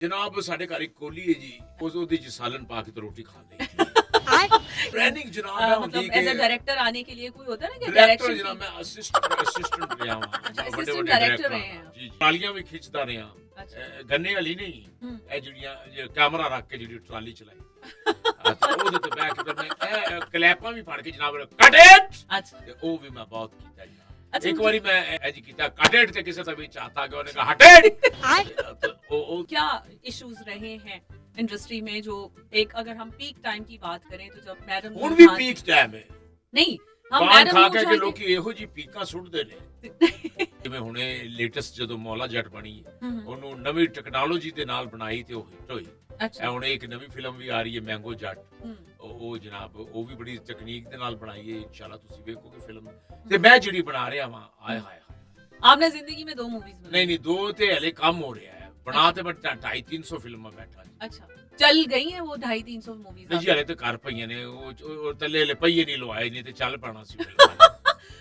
जनाब साढ़े घर एक कोली है जी ਉਹਦੇ ਚ ਸਾਲਨ ਪਾ ਕੇ ਤੇ ਰੋਟੀ ਖਾ ਲਈ ट्रेनिंग जनाब मैं होती मतलब कि एज अ डायरेक्टर आने के लिए कोई होता है ना कि डायरेक्टर डायरेक्शन जनाब मैं असिस्टेंट रहा हूं अच्छा, बड़े assistant बड़े director डायरेक्टर रहे हैं। जी ट्रालियां भी खिंचदा रहा अच्छा। गन्ने वाली नहीं हम्म। ਇਹ ਜਿਹੜੀਆਂ ਕੈਮਰਾ ਰੱਖ ਕੇ ਜਿਹੜੀ ਟਰਾਲੀ ਚਲਾਈ ਉਹਦੇ ਤੇ ਬੈਠ ਕੇ ਮੈਂ ਇਹ ਕਲੈਪਾਂ ਵੀ ਫੜ ਕੇ ਜਨਾਬ ਕੱਟ ਇਟ अच्छा ਤੇ ਉਹ ਵੀ ਮੈਂ ਬਹੁਤ ਕੀਤਾ ਜਨਾਬ अच्छा ਇੱਕ ਵਾਰੀ ਮੈਂ ਇਹ ਜੀ ਕੀਤਾ ਕੱਟ ਇਟ ਤੇ ਕਿਸੇ ਦਾ ਵੀ ਚਾਹਤਾ ਕਿ ਉਹਨੇ ਕਹਾ ਹਟ ਇਟ ਉਹ क्या इश्यूज रहे हैं इंडस्ट्री में जो एक अगर हम पीक टाइम की बात करें तो जब मैडम ਹੁਣ ਵੀ ਪੀਕ ਟਾਈਮ ਹੈ नहीं हम ਪਾਨ मैडम ਖਾ नूर ਕੇ जहां ਲੋਕੀ ਇਹੋ ਜੀ ਪੀਕਾਂ ਸੁੱਟਦੇ ਨੇ ਜਿਵੇਂ ਹੁਣੇ ਲੇਟੈਸਟ ਜਦੋਂ ਮੌਲਾ ਜੱਟ ਬਣੀ ਉਹਨੂੰ ਨਵੀਂ ਟੈਕਨੋਲੋਜੀ ਦੇ ਨਾਲ ਬਣਾਈ ਤੇ ਉਹ ਹਿੱਟ ਹੋਈ अच्छा ਇਹ ਹੁਣ ਇੱਕ ਨਵੀਂ ਫਿਲਮ ਵੀ ਆ ਰਹੀ ਹੈ ਮੈਂਗੋ ਜੱਟ हम्म, ਉਹ ਜਨਾਬ ਉਹ ਵੀ ਬੜੀ ਤਕਨੀਕ ਦੇ ਨਾਲ ਬਣਾਈ ਹੈ ਇਨਸ਼ਾਅੱਲਾ ਤੁਸੀਂ ਵੇਖੋਗੇ ਫਿਲਮ ਤੇ ਮੈਂ ਜਿਹੜੀ ਬਣਾ ਰਿਹਾ ਵਾਂ ਆਏ ਹਾਏ आपने जिंदगी में 2 मूवीज बनाई ਨਹੀਂ ਦੋ ਤੇ ਹਲੇ ਕੰਮ ਹੋ ਰਿਹਾ ਹੈ ਬਣਾ ਤੇ ਮੈਂ 250-300 ਫਿਲਮਾਂ ਬੈਠਾ ਜੀ अच्छा चल गई है वो 250-300 मूवीज ਨਹੀਂ ਜੀ ਹਲੇ ਤੇ ਘਰ ਪਈਆਂ ਨੇ ਉਹ ਤੱਲੇ ਹਲੇ ਪਈਏ ਨਹੀਂ ਲਵਾਏ ਨਹੀਂ ਤੇ ਚੱਲ ਪੈਣਾ ਸੀ ਫਿਲਮਾਂ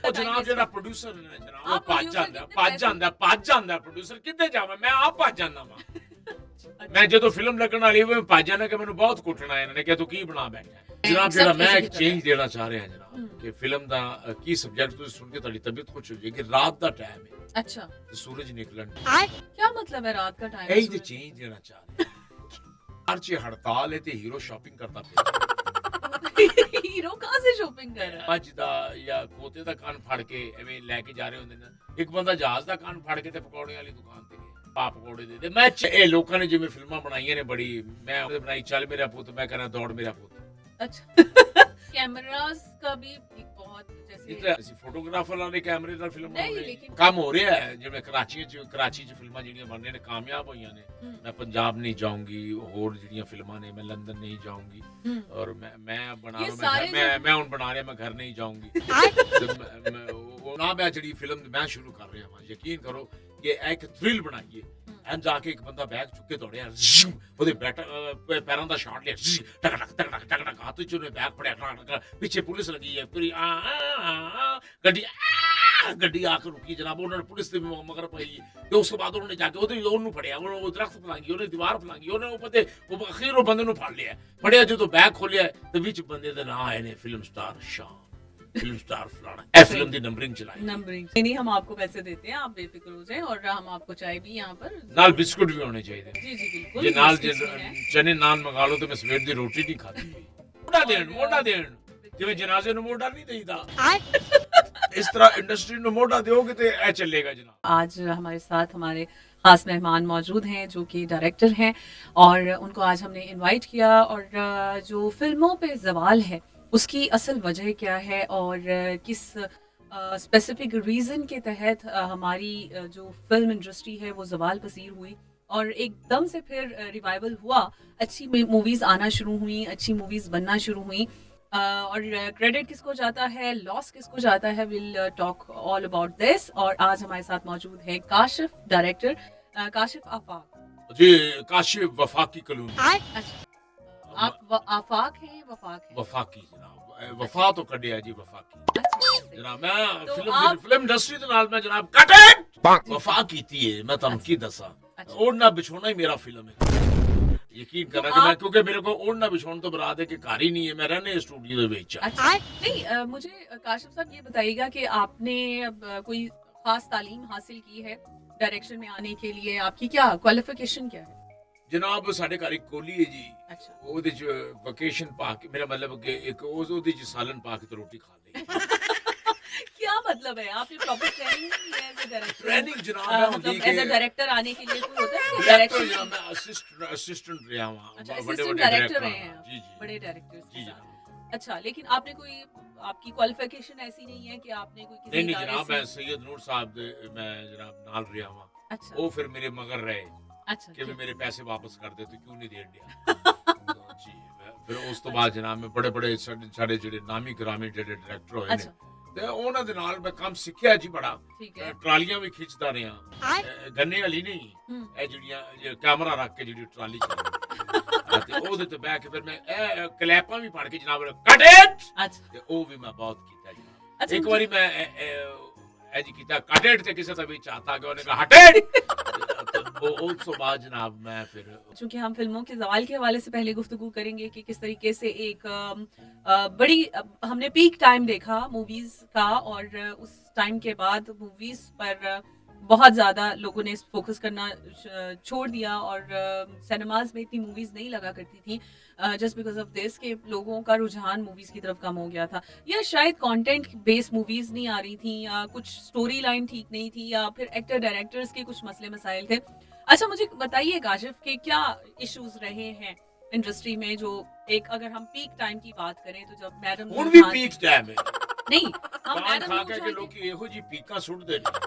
ਉਹ ਜਨਾਬ ਜਿਹੜਾ ਪ੍ਰੋਡਿਊਸਰ ਨੇ ਜਨਾਬ ਉਹ ਆਪ producer ਭੱਜ ਜਾਂਦਾ ਪ੍ਰੋਡਿਊਸਰ ਕਿੱਥੇ ਜਾਵਾਂ ਮੈਂ ਆਪ ਭੱਜ ਜਾਂਦਾ ਵਾਂ ਮੈਂ ਜਦੋਂ ਫਿਲਮ ਲੱਗਣ ਵਾਲੀ ਹੋਵੇ ਭੱਜ ਜਾਣਾ ਕਿ ਮੈਨੂੰ ਬਹੁਤ ਕੁੱਟਣਾ ਇਹਨਾਂ ਨੇ ਕਿ ਤੂੰ ਕੀ ਬਣਾ ਬੈਠਾ ਜਨਾਬ ਜਿਹੜਾ ਮੈਂ ਇੱਕ ਚੇਂਜ ਦੇਣਾ ਚਾਹ ਰਿਹਾ ਜਨਾਬ ਕਿ ਫਿਲਮ ਦਾ ਕੀ ਸਬਜੈਕਟ ਤੁਸੀਂ ਸੁਣ ਕੇ ਤੁਹਾਡੀ ਤਬੀਅਤ ਖੁਸ਼ ਹੋ ਜਾਏਗੀ ਰਾਤ ਦਾ ਟਾਈਮ ਹੈ अच्छा ਤੇ ਸੂਰਜ ਨਿਕਲਣ क्या मतलब है रात का टाइम ਇਹੀ ਤੇ ਚੇਂਜ ਦੇਣਾ ਚਾਹ ਰਿਹਾ ਹਰ ਚੀਜ਼ ਹੜਤਾਲ ਹੈ ਤੇ ਹੀਰੋ ਸ਼ਾਪਿੰਗ ਕਰਦਾ ਪਿਆ हीरो कहाँ से शॉपिंग कर रहा है ਮੱਝ ਦਾ ਜਾਂ ਕੋਤੇ ਦਾ ਕੰਨ ਫੜ ਕੇ ਐਵੇਂ ਲੈ ਕੇ ਜਾ ਰਹੇ ਹੁੰਦੇ ਨੇ ਇੱਕ ਬੰਦਾ ਜਹਾਜ਼ ਦਾ ਕੰਨ ਫੜ ਕੇ ਤੇ ਪਕੌੜੇ ਵਾਲੀ ਦੁਕਾਨ ਤੇ ਗਿਆ ਪਾ ਪਕੌੜੇ ਦੇ ਮੈਂ ਇਹ ਲੋਕਾਂ ਨੇ ਜਿਵੇਂ ਫਿਲਮਾਂ ਬਣਾਈਆਂ ਨੇ ਬੜੀ ਮੈਂ ਉਹਦੇ ਬਣਾਈ ਚੱਲ ਮੇਰਾ ਪੁੱਤ ਮੈਂ ਕਹਿੰਦਾ ਦੌੜ ਮੇਰਾ ਪੁੱਤ अच्छा कैमरास का भी एक बहुत ਇਹ जैसे ਤਾਂ ਅਸੀਂ ਫੋਟੋਗ੍ਰਾਫਰ ਵਾਲੇ ਕੈਮਰੇ ਨਾਲ ਫਿਲਮ ਨਹੀਂ, ਬਣਾਉਂਦੇ ਲੇਕਿਨ- ਕੰਮ ਹੋ ਰਿਹਾ ਹੈ ਜਿਵੇਂ ਕਰਾਚੀ ਚ ਫਿਲਮਾਂ ਜਿਹੜੀਆਂ ਬਣ ਰਹੀਆਂ ਨੇ ਕਾਮਯਾਬ ਹੋਈਆਂ ਨੇ हम्म, ਮੈਂ ਪੰਜਾਬ ਨਹੀਂ ਜਾਊਂਗੀ ਹੋਰ ਜਿਹੜੀਆਂ ਫਿਲਮਾਂ ਨੇ ਮੈਂ ਲੰਦਨ ਨਹੀਂ ਜਾਊਂਗੀ हम्म, और मैं बना ये रहा हूं सारे मैं ਹੁਣ ਬਣਾ ਰਿਹਾ ਮੈਂ ਘਰ ਨਹੀਂ ਜਾਊਂਗੀ ਤੇ ਮੈਂ ਉਹ ਨਾ ਮੈਂ ਜਿਹੜੀ ਫਿਲਮ ਮੈਂ ਸ਼ੁਰੂ ਕਰ ਰਿਹਾ ਹਾਂ ਯਕੀਨ ਕਰੋ ਕਿ ਇੱਕ ਥ੍ਰਿਲ ਬਣਾਈਏ ਐਂ ਜਾ ਕੇ ਇੱਕ ਬੰਦਾ ਬੈਗ ਚੁੱਕ ਕੇ ਦੌੜਿਆ ਉਹਦੇ ਪੈਰਾਂ ਦਾ ਸ਼ਾਟ ਲਿਆ ਟਕ ਟਕ ਟਕ ਟਕ ਟਕ ਟਕ ਹੱਥ ਚ ਉਹਨੇ ਬੈਗ ਫੜਿਆ ਟਕ ਟਕ ਪਿੱਛੇ ਪੁਲਿਸ ਲੱਗੀ ਹੈ ਪੂਰੀ ਗੱਡੀ ਆ ਕੇ ਰੁਕੀ ਜਨਾਬ ਉਹਨਾਂ ਨੇ ਪੁਲਿਸ ਦੇ ਮਗਰ ਪਈ ਤੇ ਉਸ ਤੋਂ ਬਾਅਦ ਉਹਨੇ ਜਾ ਕੇ ਉਹਨੂੰ ਫੜਿਆ ਉਹ ਦਰਖਤ ਫਲਾਂਗੀ ਉਹਨੇ ਦੀਵਾਰ ਫਲਾਂਗੀ ਉਹਨੇ ਉਹ ਅਖੀਰ ਉਹ ਬੰਦੇ ਨੂੰ ਫੜ ਲਿਆ ਫੜਿਆ ਜਦੋਂ ਬੈਗ ਖੋਲਿਆ ਤੇ ਵਿੱਚ ਬੰਦੇ ਦਾ ਨਾਂ ਆਏ ਨੇ ਫਿਲਮ ਸਟਾਰ ਸ਼ਾਨ फिल्म स्टार फलाना ए फिल्म दी नंबरिंग चलाई नंबरिंग नहीं हम आपको पैसे देते हैं आप बेफिक्र हो जाएं और हम आपको चाय भी यहाँ पर नाल बिस्कुट भी होने चाहिए जी जी बिल्कुल जे नाल बिस्किट्स भी हैं। चने नान मंगा लो तो मैं सवेर दी रोटी नहीं खाती मोटा देन जिवें जनाजे नु मोटा नहीं देईदा इस तरह इंडस्ट्री नु मोटा दोगे ते ए चलेगा जनाब आज हमारे साथ हमारे खास मेहमान मौजूद हैं जो कि डायरेक्टर हैं और उनको आज हमने इनवाइट किया और जो फिल्मों पे ज़वाल है उसकी असल वजह क्या है और किस स्पेसिफिक रीज़न के तहत हमारी जो फिल्म इंडस्ट्री है वो ज़वाल पसीर हुई और एकदम से फिर रिवाइवल हुआ अच्छी मूवीज़ आना शुरू हुई अच्छी मूवीज़ बनना शुरू हुई और क्रेडिट किसको जाता है लॉस किसको जाता है will talk all about this और आज हमारे साथ मौजूद है काशिफ डायरेक्टर काशिफ आफाक जी काशिफ वफाकी कलूनी अच्छा आप आफाक हैं वफाक हैं वफाकी जनाब वफा तो कढ़िया जी वफाकी अच्छा जनाब मैं तो फिल्म इंडस्ट्री ਦੇ ਨਾਲ ਮੈਂ ਜਨਾਬ ਕਟ ਵਫਾ ਕੀਤੀ ਹੈ ਮੈਂ ਤੁਹਾਨੂੰ ਕੀ ਦੱਸਾਂ अच्छा। ओढ़ना बिछोना ही मेरा फिल्म है यकीन करना कि मैं क्योंकि मेरे को ओढ़ना बिछोना तो बरात है कि घर ही नहीं है मैं रहने स्टूडियो में बेचा अच्छा नहीं मुझे काशिफ साहब ये बताइएगा कि आपने अब कोई खास तालीम हासिल की है डायरेक्शन में आने के लिए आपकी क्या क्वालिफिकेशन क्या है जनाब ਸਾਡੇ ਘਰ ਇੱਕ ਕੋਲੀ ਹੈ ਜੀ अच्छा ਉਹਦੇ ਚ ਵਕੇਸ਼ਨ ਪਾ ਕੇ ਮੇਰਾ ਮਤਲਬ ਕਿ ਇੱਕ ਉਹਦੇ ਚ ਸਾਲਨ ਪਾ ਕੇ ਤੇ ਰੋਟੀ ਖਾ ਲਈ क्या मतलब है आपने प्रॉपर ट्रेनिंग नहीं है एज अ डायरेक्टर ट्रेनिंग जनाब मैं होती मतलब एज अ कि डायरेक्टर आने के लिए कोई होता है कि डायरेक्टर डायरेक्शन जनाब मैं असिस्टेंट रहा हूं अच्छा बड़े असिस्टेंट बड़े डायरेक्टर रहे डायरेक्टर हैं जी जी बड़े डायरेक्टर्स जी के साथ जनाब अच्छा लेकिन आपने कोई आपकी क्वालिफिकेशन ऐसी नहीं है कि आपने कोई किसी नहीं इदारे जनाब से मैं सैयद नूर साहब दे मैं जनाब नाल रहा हूं अच्छा ਉਹ ਫਿਰ ਮੇਰੇ ਮਗਰ ਰਹੇ अच्छा ਕਿ ਵੀ ठीक। ਮੇਰੇ ਪੈਸੇ ਵਾਪਸ ਕਰ ਦੇ ਤੂੰ ਕਿਉਂ ਨਹੀਂ ਦੇਣ ਡਿਆ ਜੀ ਫਿਰ ਉਸ ਤੋਂ ਬਾਅਦ ਜਨਾਬ ਮੈਂ ਬੜੇ ਬੜੇ ਸਾਡੇ ਜਿਹੜੇ ਨਾਮੀ ਗ੍ਰਾਮੀ ਜਿਹੜੇ ਡਾਇਰੈਕਟਰ ਹੋਏ ਨੇ अच्छा ਤੇ ਉਹਨਾਂ ਦੇ ਨਾਲ ਮੈਂ ਕੰਮ ਸਿੱਖਿਆ ਜੀ ਬੜਾ ठीक है ਟਰਾਲੀਆਂ ਵੀ ਖਿੱਚਦਾ ਰਿਹਾ ਗੰਨੇ ਵਾਲੀ ਨਹੀਂ हम्म, ਇਹ ਜਿਹੜੀਆਂ ਕੈਮਰਾ ਰੱਖ ਕੇ ਜਿਹੜੀ ਟਰਾਲੀ ਚਲਾਈ ਤੇ ਉਹਦੇ ਤੇ ਬੈਠ ਕੇ ਫਿਰ ਮੈਂ ਇਹ ਕਲੈਪਾਂ ਵੀ ਫੜ ਕੇ ਜਨਾਬ ਕੱਟ ਇਟ अच्छा ਤੇ ਉਹ ਵੀ ਮੈਂ ਬਹੁਤ ਕੀਤਾ ਜਨਾਬ अच्छा ਇੱਕ मुझे- ਵਾਰੀ ਮੈਂ ਇਹ ਜੀ ਕੀਤਾ ਕੱਟ ਇਟ ਤੇ ਕਿਸੇ ਦਾ ਵੀ ਚਾਹਤਾ ਕਿ ਉਹਨੇ ਕਹਾ ਹਟ ਇਟ उस तो बाद जनाब मैं फिर चूंकि हम फिल्मों के ज़वाल के हवाले से पहले गुफ्तगू करेंगे कि किस तरीके से एक बड़ी हमने पीक टाइम देखा मूवीज़ का, और उस टाइम के बाद मूवीज़ पर बहुत ज़्यादा लोगों ने फोकस करना छोड़ दिया, और सिनेमाज में इतनी मूवीज़ नहीं लगा करती थी जस्ट बिकॉज ऑफ दिस कि लोगों का रुझान मूवीज़ की तरफ कम हो गया था, या शायद कंटेंट बेस्ड मूवीज़ नहीं आ रही थी, या कुछ स्टोरी लाइन ठीक नहीं थी, या फिर एक्टर डायरेक्टर्स के कुछ मसले मसाइल थे। अच्छा, मुझे बताइए काशिफ के क्या इश्यूज रहे हैं इंडस्ट्री में, जो एक अगर हम पीक टाइम की बात करें तो जब मैडम ਹੁਣ ਵੀ नूरजहां ਪੀਕ ਟਾਈਮ ਹੈ नहीं हम ਪਾਨ मैडम ਖਾ ਕੇ नूरजहां ਲੋਕੀ ਇਹੋ ਜੀ ਪੀਕਾਂ ਸੁੱਟਦੇ ਨੇ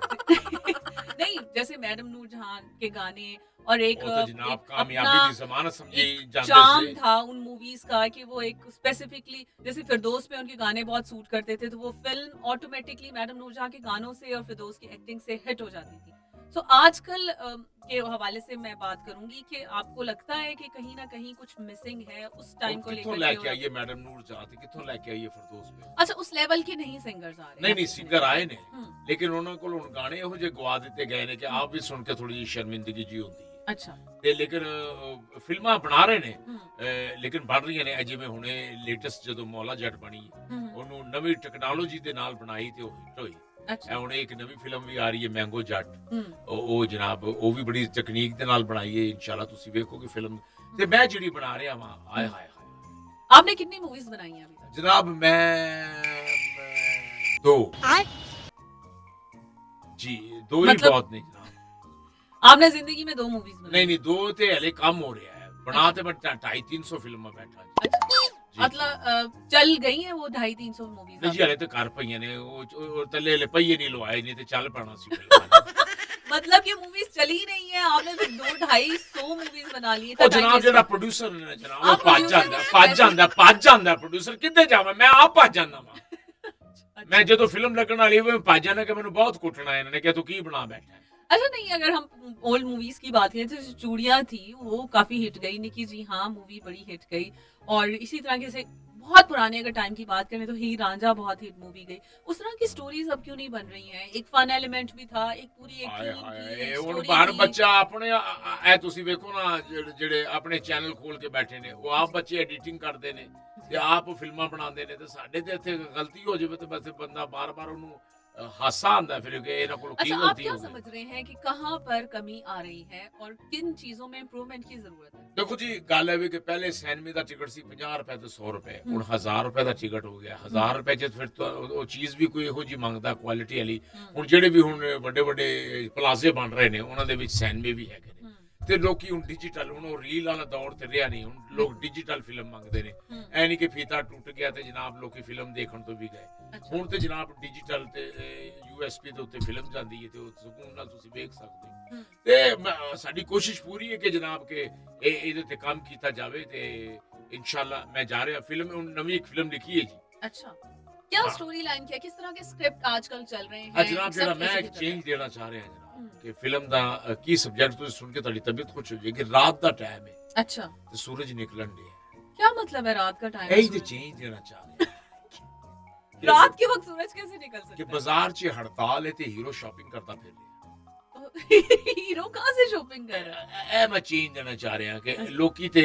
नहीं, जैसे मैडम नूरजहां के गाने और एक ਉਹ ਤਾਂ ਜਨਾਬ एक ਕਾਮयाबी अपना ਦੀ ਜ਼ਮਾनत समझी एक ਜਾਂਦੇ चार्म ਸੀ था उन मूवीज का कि वो एक स्पेसिफिकली, जैसे फिरदौस पे उनके गाने बहुत सूट करते थे, तो वो फिल्म ऑटोमेटिकली मैडम नूरजहां के गानों से और फिरदौस की एक्टिंग से हिट हो जाती थी। सो आजकल के हवाले से मैं बात करूंगी कि आपको लगता है कि कहीं ना कहीं कुछ मिसिंग है उस टाइम को ਕਿੱਥੋਂ लेकर ਲੈ के, ਕੇ और- ਆਈਏ ਮੈਡਮ ਨੂਰ ਜਹਾਂ ਤੇ ਕਿੱਥੋਂ ਲੈ ਕੇ ਆਈਏ ਫਿਰਦੌਸ पे अच्छा, उस लेवल के नहीं सिंगर्स आ रहे ਨਹੀਂ हैं ਨਹੀਂ ਸਿੰਗਰ ਆਏ ਨੇ हम्म, ਲੇਕਿਨ ਉਹਨਾਂ ਕੋਲ ਹੁਣ ਗਾਣੇ ਇਹੋ ਜਿਹੇ ਗਵਾ ਦਿੱਤੇ ਗਏ ਨੇ ਕਿ ਆਪ ਵੀ ਸੁਣ ਕੇ ਥੋੜੀ ਜਿਹੀ ਸ਼ਰਮਿੰਦਗੀ ਜੀ ਹੁੰਦੀ ਹੈ अच्छा ਤੇ ਲੇਕਿਨ ਫਿਲਮਾਂ ਬਣਾ ਰਹੇ ਨੇ हम्म, ਲੇਕਿਨ ਬਣ ਰਹੀਆਂ ਨੇ ਜਿਵੇਂ ਹੁਣੇ ਲੇਟੈਸਟ ਜਦੋਂ ਮੌਲਾ ਜੱਟ ਬਣੀ हम्म, ਉਹਨੂੰ ਨਵੀਂ ਟੈਕਨੋਲੋਜੀ ਦੇ ਨਾਲ ਬਣਾਈ ਤੇ ਉਹ ਹਿੱਟ ਹੋਈ अच्छा ਹੁਣ ਇੱਕ ਨਵੀਂ ਫਿਲਮ ਵੀ ਆ ਰਹੀ ਹੈ ਮੈਂਗੋ ਜੱਟ हम्म, ਉਹ ਜਨਾਬ ਉਹ ਵੀ ਬੜੀ ਤਕਨੀਕ ਦੇ ਨਾਲ ਬਣਾਈ ਹੈ ਇਨਸ਼ਾਅੱਲਾ ਤੁਸੀਂ ਵੇਖੋਗੇ ਫਿਲਮ ਤੇ ਮੈਂ ਜਿਹੜੀ ਬਣਾ ਰਿਹਾ ਵਾਂ ਆਏ ਹਾਏ ਹਾਏ आपने कितनी मूवीज बनाई हैं अभी तक? जनाब मैं दो जी दो ही मतलब- बहुत नहीं जनाब आपने जिंदगी में 2 मूवीज बनाई? नहीं नहीं दो ते हले कम हो रहा है बनाते मैं 250-300 फिल्म बैठा जी अच्छा, जी। मतलब चल गई हैं वो 250-300 नहीं मूवीज? जी हले तो कर पईयां ने ਉਹ ਤੱਲੇ ਹਲੇ ਪਈਏ ਨਹੀਂ ਲਵਾਏ ਨਹੀਂ ਤੇ ਚੱਲ ਪੈਣਾ ਸੀ ਫਿਲਮਾਂ मतलब ये मूवीज चली नहीं है, आपने फिर 200-250 मूवीज बना ली ਉਹ ਜਨਾਬ ਜਿਹੜਾ ਪ੍ਰੋਡਿਊਸਰ ਨੇ ਜਨਾਬ ਉਹ ਆਪ ਭੱਜ producer ਜਾਂਦਾ ਨੇ ਭੱਜ ਜਾਂਦਾ ਭੱਜ ਜਾਂਦਾ ਪ੍ਰੋਡਿਊਸਰ ਕਿੱਥੇ ਜਾਵਾਂ ਮੈਂ ਆਪ ਭੱਜ ਜਾਂਦਾ ਵਾਂ ਮੈਂ ਜਦੋਂ ਫਿਲਮ ਲੱਗਣ ਵਾਲੀ ਹੋਵੇ ਮੈਂ ਭੱਜ ਜਾਂਦਾ ਕਿ ਮੈਨੂੰ ਬਹੁਤ ਕੁੱਟਣਾ ਇਹਨਾਂ ਨੇ ਕਿ ਤੂੰ ਕੀ ਬਣਾ ਬੈਠਾ ਹੈ अच्छा, नहीं, अगर हम ओल्ड मूवीज की बात करें तो जो चूड़ियां थी वो काफी हिट गई, निकी जी हाँ मूवी बड़ी हिट गई, और इसी तरह के से बहुत पुराने अगर टाइम की बात करें तो हीर रांझा बहुत हिट मूवी गई। उस तरह की स्टोरीज अब क्यों नहीं बन रही हैं? एक फन एलिमेंट भी था, एक पूरी एक ਹਾਏ थीम ਹਾਏ थी, एक ਹੁਣ story ਹਰ थी। ਬੱਚਾ ਆਪਣੇ ਇਹ ਤੁਸੀਂ ਵੇਖੋ ਨਾ ਜਿਹੜੇ ਆਪਣੇ ਚੈਨਲ ਖੋਲ ਕੇ ਬੈਠੇ ਨੇ ਉਹ ਆਪ ਬੱਚੇ ਐਡੀਟਿੰਗ ਕਰਦੇ ਨੇ ਤੇ ਆਪ ਫਿਲਮਾਂ ਬਣਾਉਂਦੇ ਨੇ ਤੇ ਸਾਡੇ ਤੇ ਇੱਥੇ ਗਲਤੀ ਹੋ ਜਾਵੇ ਤੇ ਬਸ ਬੰਦਾ ਬਾਰ-ਬਾਰ ਉਹਨੂੰ ਹਾਸਾ ਆਉਂਦਾ ਫਿਰ ਕਿ ਇਹਨਾਂ ਕੋਲ ਕੀ अच्छा, आप ਗਲਤੀ क्या ਹੋ ਗਈ समझ रहे हैं कि कहाँ पर कमी आ रही है और किन चीजों में इम्प्रूवमेंट की जरूरत है? ਦੇਖੋ ਜੀ ਗੱਲ ਹੈ ਵੀ ਕਿ ਪਹਿਲੇ ਸਿਨੇਮੇ ਦਾ ਟਿਕਟ ਸੀ 50 ਰੁਪਏ ਤੇ 100 ਰੁਪਏ ਹੁਣ 1000 ਰੁਪਏ ਦਾ ਟਿਕਟ ਹੋ ਗਿਆ 1000 ਰੁਪਏ ਚ ਫਿਰ ਤਾਂ ਉਹ ਚੀਜ਼ ਵੀ ਕੋਈ ਇਹੋ ਜੀ ਮੰਗਦਾ ਕੁਆਲਿਟੀ ਵਾਲੀ ਹੁਣ ਜਿਹੜੇ ਵੀ ਹੁਣ ਵੱਡੇ ਵੱਡੇ ਪਲਾਜ਼ੇ ਬਣ ਰਹੇ ਨੇ ਉਹਨਾਂ ਦੇ ਵਿੱਚ ਸਿਨੇਮੇ ਵੀ ਹੈਗੇ ਨੇ ਤੇ ਲੋਕੀ ਹੁਣ ਡਿਜੀਟਲ ਹੁਣ ਉਹ ਰੀਲ ਵਾਲਾ ਦੌਰ ਤੇ ਰਿਹਾ ਨਹੀਂ ਹੁਣ ਲੋਕ ਡਿਜੀਟਲ ਫਿਲਮ ਮੰਗਦੇ ਨੇ ਐ ਨਹੀਂ ਕਿ ਫੀਤਾ ਟੁੱਟ ਗਿਆ ਤੇ ਜਨਾਬ ਲੋਕੀ ਫਿਲਮ ਦੇਖਣ ਤੋਂ ਵੀ ਗਏ अच्छा, ਹੁਣ ਤੇ ਜਨਾਬ ਡਿਜੀਟਲ ਤੇ ਯੂਐਸਪੀ ਦੇ ਉੱਤੇ ਫਿਲਮ ਜਾਂਦੀ ਹੈ ਤੇ ਉਹ ਸਕੂਨ ਨਾਲ ਤੁਸੀਂ ਵੇਖ ਸਕਦੇ ਹੋ ਤੇ ਸਾਡੀ ਕੋਸ਼ਿਸ਼ ਪੂਰੀ ਹੈ ਕਿ ਜਨਾਬ ਕਿ ਇਹਦੇ ਤੇ ਕੰਮ ਕੀਤਾ ਜਾਵੇ ਤੇ ਇਨਸ਼ਾਅੱਲਾ ਮੈਂ ਜਾ ਰਿਹਾ ਫਿਲਮ ਹੁਣ ਨਵੀਂ ਇੱਕ ਫਿਲਮ ਲਿਖੀ ਹੈ ਜੀ अच्छा, क्या हाँ। स्टोरी लाइन, क्या किस तरह के स्क्रिप्ट आजकल चल रहे ਆ हैं? ਜਨਾਬ सब ਜਿਹੜਾ किसी ਮੈਂ की ਇੱਕ तरह। ਚੇਂਜ ਦੇਣਾ ਚਾਹ ਰਿਹਾ ਜਨਾਬ ਕਿ ਫਿਲਮ ਦਾ ਕੀ ਸਬਜੈਕਟ ਤੁਸੀਂ ਸੁਣ ਕੇ ਤੁਹਾਡੀ ਤਬੀਅਤ ਖੁਸ਼ ਹੋ ਜਾਏਗੀ ਰਾਤ ਦਾ ਟਾਈਮ ਹੈ अच्छा, ਤੇ ਸੂਰਜ ਨਿਕਲਣ ਦੇ क्या मतलब है रात का टाइम? ਇਹੀ ਤੇ ਚੇਂਜ ਦੇਣਾ ਚਾਹ ਰਿਹਾ रात के वक्त सूरज कैसे निकल ਕਿ सकता ਬਾਜ਼ਾਰ 'ਚ ਹੜਤਾਲ ਹੈ ਤੇ ਹੀਰੋ ਸ਼ਾਪਿੰਗ ਕਰਦਾ ਫਿਰ ਰਿਹਾ है? हीरो कहाँ से शॉपिंग कर रहा है? ਇਹ ਮੈਂ ਚੇਂਜ ਦੇਣਾ ਚਾਹ ਰਿਹਾ ਕਿ ਲੋਕੀ ਤੇ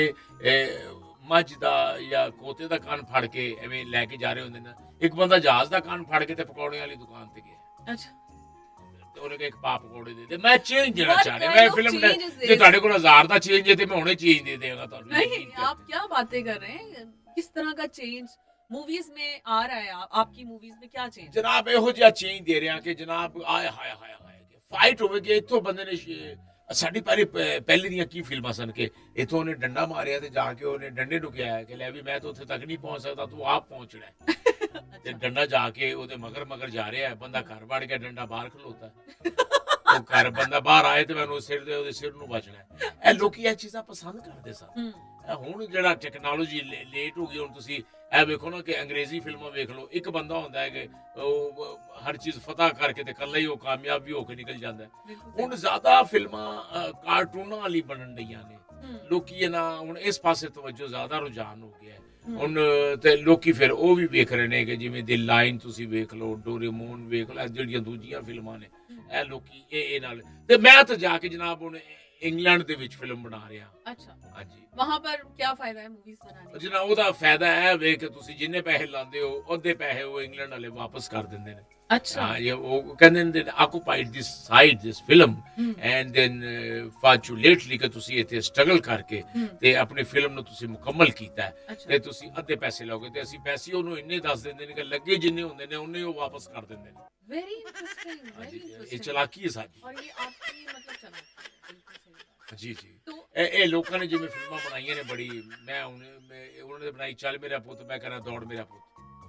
ਮੱਝ ਦਾ ਜਾਂ ਕੋਤੇ ਦਾ ਕੰਨ ਫੜ ਕੇ ਐਵੇਂ ਲੈ ਕੇ ਜਾ ਰਹੇ ਹੁੰਦੇ ਨੇ ਇੱਕ ਬੰਦਾ ਜਹਾਜ਼ ਦਾ ਕੰਨ ਫੜ ਕੇ ਤੇ ਪਕੌੜੇ ਵਾਲੀ ਦੁਕਾਨ ਤੇ ਗਿਆ अच्छा, ਤੇ ਉਹਨੇ ਕਿਹਾ ਇੱਕ ਪਾ ਪਕੌੜੇ ਦੇ ਦੇ ਮੈਂ ਚੇਂਜ ਦੇਣਾ What ਚਾਹ ਰਿਹਾ kind ਮੈਂ of ਫਿਲਮ change is ਜੇ this? ਤੁਹਾਡੇ ਕੋਲ 1000 ਦਾ ਚੇਂਜ ਹੈ ਤੇ ਮੈਂ ਹੁਣੇ ਚੇਂਜ ਦੇ ਦੇਗਾ ਤੁਹਾਨੂੰ नहीं, यकीन करो। आप क्या बातें कर रहे हैं? किस तरह का चेंज मूवीज में आ रहा है? आपकी मूवीज में क्या चेंज? ਜਨਾਬ ਇਹੋ ਜਿਹਾ ਚੇਂਜ ਦੇ ਰਿਹਾ ਕਿ ਜਨਾਬ ਆਏ ਹਾਏ ਹਾਏ ਹਾਏ ਫਾਈਟ ਹੋਵੇਗੀ ਇੱਥੋਂ ਬੰਦੇ ਨੇ ਸਾਡੀ ਪਹਿਲੀ ਦੀਆਂ ਕੀ ਫਿਲਮਾਂ ਸਨ ਕਿ ਇੱਥੋਂ ਉਹਨੇ ਡੰਡਾ ਮਾਰਿਆ ਤੇ ਜਾ ਕੇ ਉਹਨੇ ਡੰਡੇ ਨੂੰ ਕਿਹਾ ਕਿ ਲੈ ਵੀ ਮੈਂ ਤਾਂ ਉੱਥੇ ਤੱਕ ਨਹੀਂ ਪਹੁੰਚ ਸਕਦਾ ਤੂੰ ਆਪ ਪਹੁੰਚਣਾ ਹੈ। ਤੇ अच्छा, ਡੰਡਾ ਜਾ ਕੇ ਉਹਦੇ ਮਗਰ ਮਗਰ ਜਾ ਰਿਹਾ ਹੈ ਬੰਦਾ ਘਰ ਵੜ ਗਿਆ ਡੰਡਾ ਬਾਹਰ ਖਲੋਤਾ ਹੈ। ਉਹ ਘਰ ਬੰਦਾ ਬਾਹਰ ਆਏ ਤੇ ਮੈਨੂੰ ਸਿਰ ਦੇ ਉਹਦੇ ਸਿਰ ਨੂੰ ਵੱਜਣਾ ਹੈ। ਇਹ ਲੋਕੀ ਇਹ ਚੀਜ਼ਾਂ ਪਸੰਦ ਕਰਦੇ ਸਨ हम्म, ਇਹ ਹੁਣ ਜਿਹੜਾ ਟੈਕਨੋਲੋਜੀ ਲੇਟ ਹੋ ਗਈ ਹੁਣ ਤੁਸੀਂ ਇਹ ਵੇਖੋ ਨਾ ਕਿ ਅੰਗਰੇਜ਼ੀ ਫਿਲਮਾਂ ਵੇਖ ਲਓ ਇੱਕ ਬੰਦਾ ਹੁੰਦਾ ਹੈ ਕਿ ਉਹ ਹਰ ਚੀਜ਼ ਫਤਹ ਕਰਕੇ ਤੇ ਇਕੱਲਾ ਹੀ ਉਹ ਕਾਮਯਾਬ ਵੀ ਹੋ ਕੇ ਨਿਕਲ ਜਾਂਦਾ ਹੈ। बिल्कुल ਹੁਣ ਜ਼ਿਆਦਾ ਫਿਲਮਾਂ ਕਾਰਟੂਨਾਂ ਵਾਲੀ ਬਣਨ ਡਈਆਂ ਨੇ हम्म, ਲੋਕੀ ਇਹ ਨਾ ਹੁਣ ਇਸ ਪਾਸੇ ਤਵੱਜੋ ਜ਼ਿਆਦਾ ਰੁਝਾਨ ਹੋ ਗਿਆ ਹੈ। हम्म, ਹੁਣ ਤੇ ਲੋਕੀ ਫਿਰ ਉਹ ਵੀ ਵੇਖ ਰਹੇ ਨੇ ਕਿ ਜਿਵੇਂ ਦੀ ਲਾਈਨ ਤੁਸੀਂ ਵੇਖ ਲਓ ਡੋਰੇਮੋਨ ਵੇਖ ਲਓ ਇਹ ਜਿਹੜੀਆਂ ਦੂਜੀਆਂ ਫਿਲਮਾਂ ਨੇ ਇਹ ਲੋਕੀ ਇਹ ਨਾਲ ਤੇ ਮੈਂ ਤਾਂ ਜਾ ਕੇ ਜਨਾਬ ਹੁਣ ਇੰਗਲੈਂਡ ਦੇ ਵਿੱਚ ਫਿਲਮ ਬਣਾ ਰਿਹਾ। अच्छा, ਹਾਂਜੀ वहां पर क्या फायदा है मूवीज बनाने का? ਜਿਹਨਾਂ ਉਹਦਾ ਫਾਇਦਾ ਇਹ ਵੇ ਕਿ ਤੁਸੀਂ ਜਿੰਨੇ ਪੈਸੇ ਲਾਉਂਦੇ ਹੋ ਉਹਦੇ ਪੈਸੇ ਉਹ ਇੰਗਲੈਂਡ ਵਾਲੇ ਵਾਪਸ ਕਰ ਦਿੰਦੇ ਨੇ। अच्छा, ਹਾਂ ਇਹ ਉਹ ਕਹਿੰਦੇ ਨੇ occupied this side this film hmm, and then fortunately ਕਿ ਤੁਸੀਂ ਇੱਥੇ ਸਟਰਗਲ ਕਰਕੇ हम्म, ਤੇ ਆਪਣੀ ਫਿਲਮ ਨੂੰ ਤੁਸੀਂ ਮੁਕੰਮਲ ਕੀਤਾ ਹੈ अच्छा, ਤੇ ਤੁਸੀਂ ਅੱਧੇ ਪੈਸੇ ਲਓਗੇ ਤੇ ਅਸੀਂ ਪੈਸੇ ਉਹਨੂੰ ਇੰਨੇ ਦੱਸ ਦਿੰਦੇ ਨੇ ਕਿ ਲੱਗੇ ਜਿੰਨੇ ਹੁੰਦੇ ਨੇ ਉਹਨੇ ਉਹ ਵਾਪਸ ਕਰ ਦਿੰਦੇ ਨੇ। वेरी इंटरेस्टिंग, ਹਾਂਜੀ वेरी ਇਹ इंटरेस्टिंग। ਚਲਾਕੀ ਹੈ ਸਾਡੀ। और ये आपकी मतलब चला, बिल्कुल सही बात। ਜੀ ਜੀ तो ਇਹ ਲੋਕਾਂ ਨੇ ਜਿਵੇਂ ਫਿਲਮਾਂ ਬਣਾਈਆਂ ਨੇ ਬੜੀ ਮੈਂ ਹੁਣ ਉਹਨਾਂ ਨੇ ਬਣਾਈ ਚੱਲ ਮੇਰਾ ਪੁੱਤ ਮੈਂ ਕਰਾਂ ਦੌੜ ਮੇਰਾ ਪੁੱਤ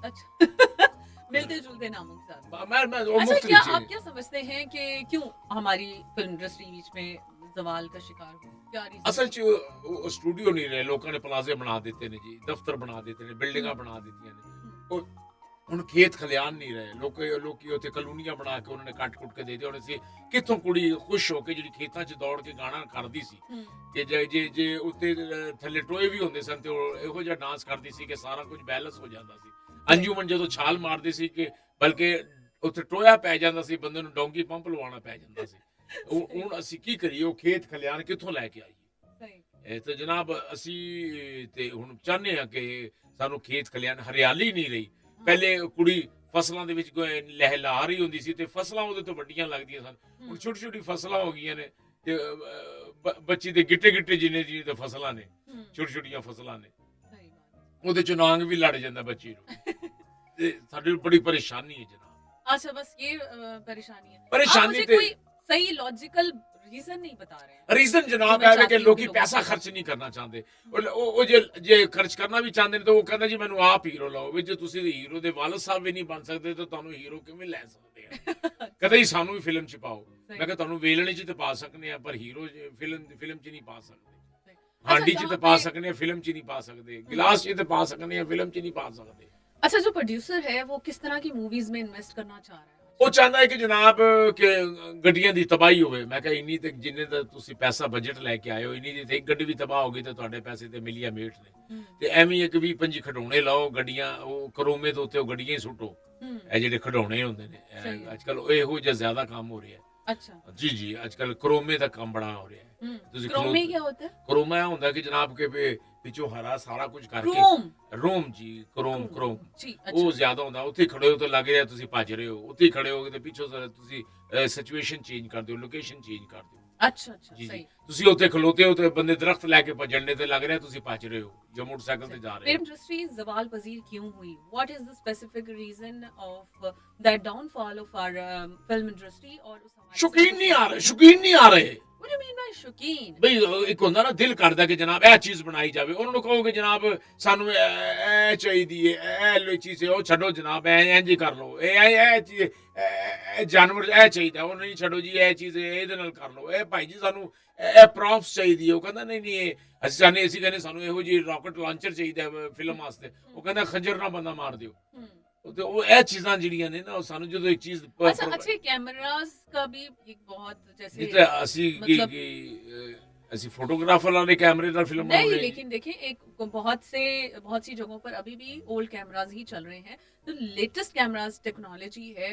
अच्छा मिलते जुलते नामों के साथ। मैं वो अच्छा, मुख्तलिफ क्या चीज़ें। आप क्या समझते हैं कि क्यों हमारी फिल्म इंडस्ट्री बीच में जवाल का शिकार हुई? क्या रीजन? ਅਸਲ 'ਚ ਉਹ ਸਟੂਡੀਓ ਨਹੀਂ ਰਹੇ ਲੋਕਾਂ ਨੇ ਪਲਾਜ਼ੇ ਬਣਾ ਦਿੱਤੇ ਨੇ ਜੀ ਦਫ਼ਤਰ ਬਣਾ ਦਿੱਤੇ ਨੇ ਬਿਲਡਿੰਗਾਂ ਬਣਾ ਦਿੱਤੀਆਂ ਨੇ ਉਹ ਹੁਣ ਖੇਤ ਖਲਿਆਣ ਨਹੀਂ ਰਹੇ ਲੋਕੀ ਉੱਥੇ ਕਲੋਨੀਆਂ ਬਣਾ ਕੇ ਉਹਨਾਂ ਨੇ ਕੱਟ-ਕੁੱਟ ਕੇ ਦੇ ਦਿੱਤੇ ਹੁਣ ਅਸੀਂ ਕਿੱਥੋਂ ਕੁੜੀ ਖੁਸ਼ ਹੋ ਕੇ ਜਿਹੜੀ ਖੇਤਾਂ 'ਚ ਦੌੜ ਕੇ ਗਾਣਾ ਕਰਦੀ ਸੀ ਕਿ ਜੇ ਉੱਤੇ ਥੱਲੇ ਟੋਏ ਵੀ ਹੁੰਦੇ ਸਨ ਤੇ ਉਹ ਇਹੋ ਜਿਹਾ ਡਾਂਸ ਕਰਦੀ ਸੀ ਕਿ ਸਾਰਾ ਕੁਝ ਬੈਲੈਂਸ ਹੋ ਜਾਂਦਾ ਸੀ। ਅੰਜੂਮਨ ਜਦੋਂ ਛਾਲ ਮਾਰਦੀ ਸੀ ਕਿ ਬਲਕਿ ਉੱਥੇ ਟੋਇਆ ਪੈ ਜਾਂਦਾ ਸੀ ਬੰਦੇ ਨੂੰ ਡੋਂਗੀ ਪੰਪ ਲਵਾਉਣਾ ਪੈ ਜਾਂਦਾ ਸੀ। ਹੁਣ ਅਸੀਂ ਕੀ ਕਰੀਏ ਉਹ ਖੇਤ ਖਲਿਆਣ ਕਿੱਥੋਂ ਲੈ ਕੇ ਆਈਏ? सही। ਇਹ ਤਾਂ ਜਨਾਬ ਅਸੀਂ ਤੇ ਹੁਣ ਚਾਹੁੰਦੇ ਹਾਂ ਕਿ ਸਾਨੂੰ ਖੇਤ ਖਲਿਆਣ ਹਰਿਆਲੀ ਨਹੀਂ ਰਹੀ। ਪਹਿਲੇ ਕੁੜੀ ਫਸਲਾਂ ਦੇ ਵਿੱਚ ਲਹਿਲਾ ਰਹੀ ਹੁੰਦੀ ਸੀ ਤੇ ਫਸਲਾਂ ਉਹਦੇ ਤੋਂ ਵੱਡੀਆਂ ਲੱਗਦੀਆਂ ਸਨ। ਹੁਣ ਛੋਟੀ ਛੋਟੀ ਫਸਲਾਂ ਹੋ ਗਈਆਂ ਨੇ ਤੇ ਬੱਚੀ ਦੇ ਗਿੱਟੇ ਗਿੱਟੇ ਜਿੰਨੇ ਜੀ ਤੇ ਫਸਲਾਂ ਨੇ ਛੋਟੀ ਛੋਟੀਆਂ ਫਸਲਾਂ ਨੇ सही बात। ਉਹਦੇ ਚ ਨਾਂਗ ਵੀ ਲੜ ਜਾਂਦਾ ਬੱਚੀ ਨੂੰ ਤੇ ਸਾਡੇ ਨੂੰ ਬੜੀ ਪਰੇਸ਼ਾਨੀ ਹੈ ਜਨਾਬ। अच्छा, बस ये परेशानी है। परेशानी आप मुझे ते- कोई सही लॉजिकल रीजन नहीं बता रहे हैं। ਰੀਜ਼ਨ ਜਨਾਬ ਮੈਂ ਹੈ ਕਿ ਚਾਹਤੀ ਲੋਕੀ ਹੂੰ ਪੈਸਾ ਲੋਕਾਂ ਖਰਚ ਨਹੀਂ ਕਰਨਾ ਚਾਹੁੰਦੇ। ਉਹ ਜੇ ਖਰਚ ਕਰਨਾ ਵੀ ਚਾਹੁੰਦੇ ਨੇ ਤਾਂ ਉਹ ਕਹਿੰਦਾ ਜੀ ਮੈਨੂੰ ਆਪ ਹੀਰੋ ਲਾਓ ਵੀ ਜੇ ਤੁਸੀਂ ਹੀਰੋ ਦੇ ਵਾਲਦ ਸਾਹਿਬ ਵੀ ਨਹੀਂ ਬਣ ਸਕਦੇ ਤਾਂ ਤੁਹਾਨੂੰ ਹੀਰੋ ਕਿਵੇਂ ਲੈ ਸਕਦੇ ਆ? ਕਦੇ ਹੀ ਸਾਨੂੰ ਵੀ ਫਿਲਮ 'ਚ ਪਾਓ। ਮੈਂ ਕਿਹਾ ਤੁਹਾਨੂੰ ਵੇਲਣੇ 'ਚ ਤੇ ਪਾ ਸਕਨੇ ਆ ਪਰ ਹੀਰੋ ਫਿਲਮ 'ਚ ਨਹੀਂ ਪਾ ਸਕਦੇ। ਹਾਂਡੀ 'ਚ ਤੇ ਪਾ ਸਕਨੇ ਆ ਫਿਲਮ 'ਚ ਨਹੀਂ ਪਾ ਸਕਦੇ। ਗਿਲਾਸ 'ਚ ਤੇ ਪਾ ਸਕਨੇ ਆ ਫਿਲਮ 'ਚ ਨਹੀਂ ਪਾ ਸਕਦੇ। अच्छा, जो प्रोड्यूसर है वो किस तरह की मूवीज में इन्वेस्ट करना चाह रहा है? ਉਹ ਚਾਹੁੰਦਾ ਹੈ ਕਿ ਜਨਾਬ ਕਿ ਗੱਡੀਆਂ ਦੀ ਤਬਾਹੀ ਹੋਵੇ। ਮੈਂ ਕਿਹਾ ਇੰਨੀ ਤੇ ਜਿੰਨੇ ਦਾ ਤੁਸੀਂ ਪੈਸਾ ਬਜਟ ਲੈ ਕੇ ਆਏ ਹੋ ਇੰਨੀ ਦੀ ਤੇ ਇੱਕ ਗੱਡੀ ਵੀ ਤਬਾਹ ਹੋ ਗਈ ਤੇ ਤੁਹਾਡੇ ਪੈਸੇ ਤੇ ਮਿਲੀਆ ਮੇਟ ਨੇ ਤੇ ਐਵੇਂ ਇੱਕ 20-25 ਖਿਡੌਣੇ ਲਾਓ ਗੱਡੀਆਂ ਉਹ ਕਰੋਮੇ ਦੇ ਉੱਤੇ ਉਹ ਗੱਡੀਆਂ ਹੀ ਸੁੱਟੋ। ਇਹ ਜਿਹੜੇ ਖਿਡੌਣੇ ਹੁੰਦੇ ਨੇ ਸਹੀ ਹੈ। ਅੱਜ ਕੱਲ ਇਹੋ ਜਿਹਾ ਜ਼ਿਆਦਾ ਕੰਮ ਹੋ ਰਿਹਾ अच्छा, ਜੀ ਜੀ ਅੱਜ ਕੱਲ ਕਰੋਮੇ ਦਾ ਕੰਮ ਬੜਾ ਹੋ ਰਿਹਾ ਤੁਸੀਂ क्रोमी क्या होता है? ਕਰੋਮਾ ਇਹ ਹੁੰਦਾ ਕਿ ਜਨਾਬ ਕਿ ਪਿੱਛੋਂ ਹਰਾ ਸਾਰਾ ਕੁਝ ਕਰਕੇ क्रोम। ਰੋਮ ਜੀ ਕਰੋਮ जी, ਉਹ अच्छा। ਜ਼ਿਆਦਾ ਹੁੰਦਾ ਉੱਥੇ ਹੀ ਖੜੇ ਹੋ ਤਾਂ ਲੱਗ ਰਿਹਾ ਤੁਸੀਂ ਭੱਜ ਰਹੇ ਹੋ ਉੱਥੇ ਹੀ ਖੜੇ ਹੋ ਤੇ ਪਿੱਛੋਂ ਤੁਸੀਂ ਸਿਚੁਏਸ਼ਨ ਚੇਂਜ ਕਰ ਦਿਓ ਲੋਕੇਸ਼ਨ ਚੇਂਜ ਕਰ ਦਿਓ। अच्छा, अच्छा, ਜੀ सही। ਜੀ ਤੁਸੀਂ ਉੱਥੇ ਖਲੋਤੇ ਹੋ ਤੇ ਬੰਦੇ ਦਰਖਤ ਲੈ ਕੇ ਭੱਜਣ ਦੇ ਤੇ ਲੱਗ ਰਿਹਾ ਤੁਸੀਂ ਭੱਜ ਰਹੇ ਹੋ ਜਾਂ ਮੋਟਰਸਾਈਕਲ ਤੇ ਜਾ ਰਹੇ फिल्म ਹੋ। इंडस्ट्री जवाल पजीर क्यों हुई? What is the specific reason of that downfall of our film industry? और उस हवाले से ਸ਼ੌਕੀਨ कुछ ਨਹੀਂ ਆ ਰਹੇ बताइए। ਸ਼ੌਕੀਨ ਨਹੀਂ ਆ ਰਹੇ What do you mean by शौकीन? ਬਈ ਇੱਕ ਹੁੰਦਾ ਨਾ ਦਿਲ ਕਰਦਾ ਕਿ ਜਨਾਬ ਇਹ ਚੀਜ਼ ਬਣਾਈ ਜਾਵੇ ਉਹਨਾਂ ਨੂੰ ਕਹੋਗੇ ਜਨਾਬ ਸਾਨੂੰ ਇਹ ਚਾਹੀਦੀ ਹੈ ਇਹ ਲੋ ਚੀਜ਼ ਹੈ ਉਹ ਛੱਡੋ ਜਨਾਬ ਇੰਜ ਹੀ ਕਰ ਲਓ ਇਹ ਚੀਜ਼ ਇਹ ਜਾਨਵਰ ਇਹ ਚਾਹੀਦਾ ਉਹ ਨਹੀਂ ਛੱਡੋ ਜੀ ਇਹ ਚੀਜ਼ ਇਹਦੇ ਨਾਲ ਕਰ ਲਓ ਇਹ ਭਾਈ ਜੀ ਸਾਨੂੰ ਇਹ ਪ੍ਰੌਪਸ ਚਾਹੀਦੀ ਹੈ ਉਹ ਕਹਿੰਦਾ ਨਹੀਂ ਇਹ ਅਸੀਂ ਕਹਿੰਦੇ ਸਾਨੂੰ ਇਹੋ ਜਿਹੀ ਰਾਕਟ ਲਾਂਚਰ ਚਾਹੀਦਾ ਫਿਲਮ ਵਾਸਤੇ ਉਹ ਕਹਿੰਦਾ ਖੰਜਰ ਨਾਲ ਬੰਦਾ ਮਾਰ ਦਿਓ ਤੇ ਉਹ ਇਹ ਚੀਜ਼ਾਂ ਜਿਹੜੀਆਂ ਨੇ ਨਾ ਉਹ ਸਾਨੂੰ ਜਦੋਂ ਇੱਕ ਚੀਜ਼ अच्छा, अच्छे कैमरास का भी एक बहुत जैसे ਜਿੱਤੇ ਅਸੀਂ मतलब- ਅਸੀਂ ਫੋਟੋਗ੍ਰਾਫਰ ਵਾਲੇ ਕੈਮਰੇ ਨਾਲ ਫਿਲਮ नहीं, ਬਣਾਉਂਦੇ लेकिन देखिए एक बहुत सी जगहों पर अभी भी ओल्ड कैमरास ही चल रहे हैं। तो लेटेस्ट कैमरास टेक्नोलॉजी है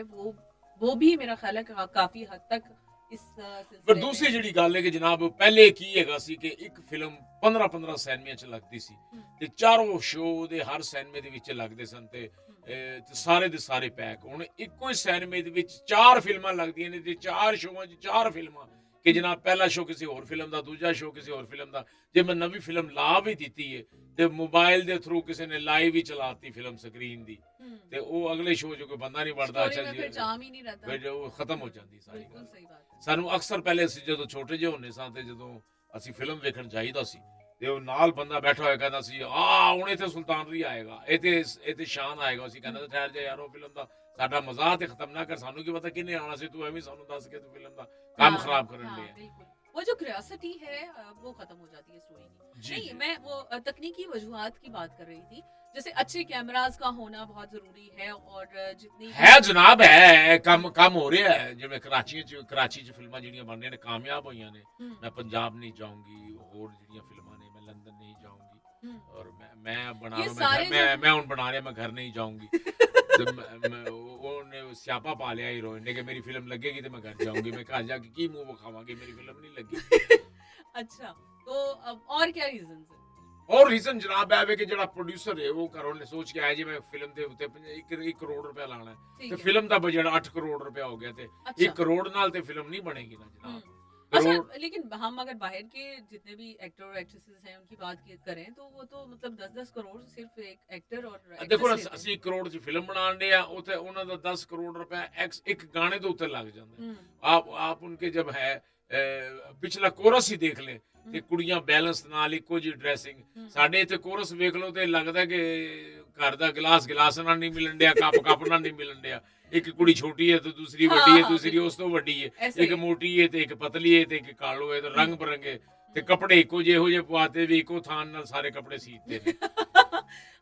वो भी मेरा ख्याल है कि काफी हद तक इस ਪਰ सिलसिले ਦੂਸਰੀ में। ਜਿਹੜੀ ਗੱਲ ਹੈ ਕਿ ਜਨਾਬ ਪਹਿਲੇ ਕੀ ਹੈਗਾ ਸੀ ਕਿ ਇੱਕ ਫਿਲਮ 15 ਸਿਨੇਮਿਆਂ 'ਚ ਲੱਗਦੀ ਸੀ ਤੇ ਚਾਰੋਂ ਸ਼ੋਅ ਦੇ ਹਰ ਸਿਨੇਮੇ ਦੇ ਵਿੱਚ ਲੱਗਦੇ ਸਨ ਤੇ ਸਾਰੇ ਦੇ ਸਾਰੇ ਪੈਕ। ਹੁਣ ਇੱਕੋ ਹੀ ਸਿਨੇਮੇ ਦੇ ਵਿੱਚ 4 ਫਿਲਮਾਂ ਲੱਗਦੀਆਂ ਨੇ ਤੇ 4 ਸ਼ੋਆਂ 'ਚ 4 ਫਿਲਮਾਂ ਕਿ ਜਨਾਬ ਪਹਿਲਾ ਸ਼ੋਅ ਕਿਸੇ ਹੋਰ ਫਿਲਮ ਦਾ ਦੂਜਾ ਸ਼ੋਅ ਕਿਸੇ ਹੋਰ ਫਿਲਮ ਦਾ। ਜੇ ਮੈਂ ਨਵੀਂ ਫਿਲਮ ਲਾ ਵੀ ਦਿੱਤੀ ਹੈ ਤੇ ਮੋਬਾਈਲ ਦੇ ਥਰੂ ਕਿਸੇ ਨੇ ਲਾਈਵ ਹੀ ਚਲਾਤੀ ਫਿਲਮ ਸਕਰੀਨ ਦੀ ਤੇ ਉਹ ਅਗਲੇ ਸ਼ੋਅ 'ਚ ਕੋਈ ਬੰਦਾ ਨਹੀਂ ਵੜਦਾ। स्टोरी ਅੱਛਾ में फिर ਜੀ जाम ही नहीं रहता। ਫਿਰ ਉਹ ਖਤਮ ਹੋ ਜਾਂਦੀ ਸਾਰੀ बिल्कुल ਗੱਲ। सही बात। ਸਾਨੂੰ ਅਕਸਰ ਪਹਿਲੇ ਅਸੀਂ ਜਦੋਂ ਛੋਟੇ ਜਿਹੇ ਹੁੰਦੇ ਸਾਂ ਤੇ ਜਦੋਂ ਅਸੀਂ ਫਿਲਮ ਵੇਖਣ ਜਾਈਦਾ ਸੀ ਤੇ ਉਹ ਨਾਲ ਬੰਦਾ ਬੈਠਾ ਹੋਇਆ ਕਹਿੰਦਾ ਸੀ ਹੁਣ ਇੱਥੇ ਸੁਲਤਾਨ ਵੀ ਆਏਗਾ ਇੱਥੇ ਸ਼ਾਨ ਆਏਗਾ। ਅਸੀਂ ਕਹਿੰਦਾ ਠਹਿਰ ਜਾ ਯਾਰ ਉਹ ਫਿਲਮ ਦਾ ਸਾਡਾ ਮਜ਼ਾਕ ਤੇ ਖਤਮ ਨਾ ਕਰ ਸਾਨੂੰ ਕੀ ਪਤਾ ਕਿੰਨੇ ਆਣਾ ਸੀ ਤੂੰ ਐਵੇਂ ਸਾਨੂੰ ਦੱਸ ਕੇ ਤੂੰ ਫਿਲਮ ਦਾ ਕੰਮ हाँ, ਖਰਾਬ ਕਰਨ हाँ, ਲਿਆ। बिल्कुल। वो जो क्यूरियोसिटी है वो खत्म हो जाती है स्टोरी की। जी, नहीं, जी। मैं वो तकनीकी वजूहात की बात कर रही थी। जैसे अच्छे कैमरास का होना बहुत जरूरी है और जितनी ਹੈ ਜਨਾਬ ਹੈ ਕੰਮ ਹੋ ਰਿਹਾ ਹੈ ਜਿਵੇਂ ਕਰਾਚੀ 'ਚ ਫਿਲਮਾਂ ਜਿਹੜੀਆਂ ਬਣ ਰਹੀਆਂ ਨੇ ਕਾਮਯਾਬ ਹੋਈਆਂ ਨੇ। ਮੈਂ ਪੰਜਾਬ ਨਹੀਂ ਜਾਊਂਗੀ ਹੋਰ ਜਿਹੜੀਆਂ ਫਿਲਮਾਂ ਨੇ ਮੈਂ ਲੰਦਨ ਨਹੀਂ ਜਾਊਂਗੀ ਔਰ ਮੈਂ ਬਣਾ ये ਰਿਹਾ सारे ਮੈਂ ਹੁਣ ਬਣਾ ਰਿਹਾ ਮੈਂ ਘਰ ਨਹੀਂ ਜਾਊਂਗੀ ਤੇ ਉਹਨੇ ਸਿਆਪਾ ਪਾ ਲਿਆ ਹੀਰੋਇਨ ਨੇ ਕਿ ਮੇਰੀ ਫਿਲਮ ਲੱਗੇਗੀ ਤੇ ਮੈਂ ਘਰ ਜਾਊਂਗੀ। ਮੈਂ ਘਰ ਜਾ ਕੇ ਕੀ ਮੂੰਹ ਵਿਖਾਵਾਂਗੀ ਮੇਰੀ ਫਿਲਮ ਨਹੀਂ ਲੱਗੀ। अच्छा, तो अब और क्या रीजंस है? और रीजन जनाब है कि ਜਿਹੜਾ ਪ੍ਰੋਡਿਊਸਰ ਹੈ ਉਹ ਘਰੋਂ ਨੇ ਸੋਚ ਕੇ ਆਇਆ ਜੀ ਮੈਂ ਫਿਲਮ ਦੇ ਉੱਤੇ 1 ਕਰੋੜ ਰੁਪਏ ਲਾਣਾ ਹੈ ठीक ਤੇ है। ਫਿਲਮ ਦਾ ਬਜਟ 8 ਕਰੋੜ ਰੁਪਏ ਹੋ ਗਿਆ ਤੇ 1 अच्छा। ਕਰੋੜ ਨਾਲ ਤੇ ਫਿਲਮ ਨਹੀਂ ਬਣੇਗੀ ਨਾ हम्म। जनाब करोड़ अच्छा, लेकिन हम अगर बाहर के जितने भी एक्टर और एक्ट्रेसेस हैं उनकी बात करें तो वो तो मतलब 10-10 करोड़ सिर्फ एक एक्टर और ਦੇਖੋ ਨਾ एक्ट्रेस लेते हैं। ਅਸੀਂ 1 ਕਰੋੜ ਦੀ ਫਿਲਮ ਬਣਾਉਣ ਦੇ ਆ ਉਥੇ ਉਹਨਾਂ ਦਾ 10 ਕਰੋੜ ਰੁਪਏ ਇੱਕ ਗਾਣੇ ਦੇ ਉੱਤੇ ਲੱਗ ਜਾਂਦਾ ਹੈ। आप उनके जब है ਪਿਛਲਾ ਕੋਰਸ ਹੀ ਦੇਖ ਲੈ ਤੇ ਕੁੜੀਆਂ ਬੈਲੈਂਸ ਨਾਲ ਇੱਕੋ ਜਿਹੀ ਡਰੈਸਿੰਗ ਸਾਡੇ ਇੱਥੇ ਕੋਰਸ ਵੇਖ ਲਓ ਤੇ ਲੱਗਦਾ ਕਿ ਘਰ ਦਾ ਗਲਾਸ ਨਾਲ ਨਹੀਂ ਮਿਲਣ ਡਿਆ ਕੱਪ ਨਾਲ ਨਹੀਂ ਮਿਲਣ ਡਿਆ ਇੱਕ ਕੁੜੀ ਛੋਟੀ ਹੈ ਤੇ ਦੂਸਰੀ ਵੱਡੀ ਹੈ हाँ, ਦੂਸਰੀ बिल्कुल। ਉਸ ਤੋਂ ਵੱਡੀ ਹੈ ऐसे ਇੱਕ ही है। ਮੋਟੀ ਹੈ ਤੇ ਇੱਕ ਪਤਲੀ ਹੈ ਤੇ ਇੱਕ ਕਾਲੋ ਹੈ ਤੇ ਰੰਗ ਬਰੰਗੇ ਤੇ ਕੱਪੜੇ ਇੱਕੋ ਜਿਹੇ ਪਵਾਤੇ ਵੀ ਇੱਕੋ ਥਾਨ ਨਾਲ ਸਾਰੇ ਕੱਪੜੇ ਸੀਤੇ ਨੇ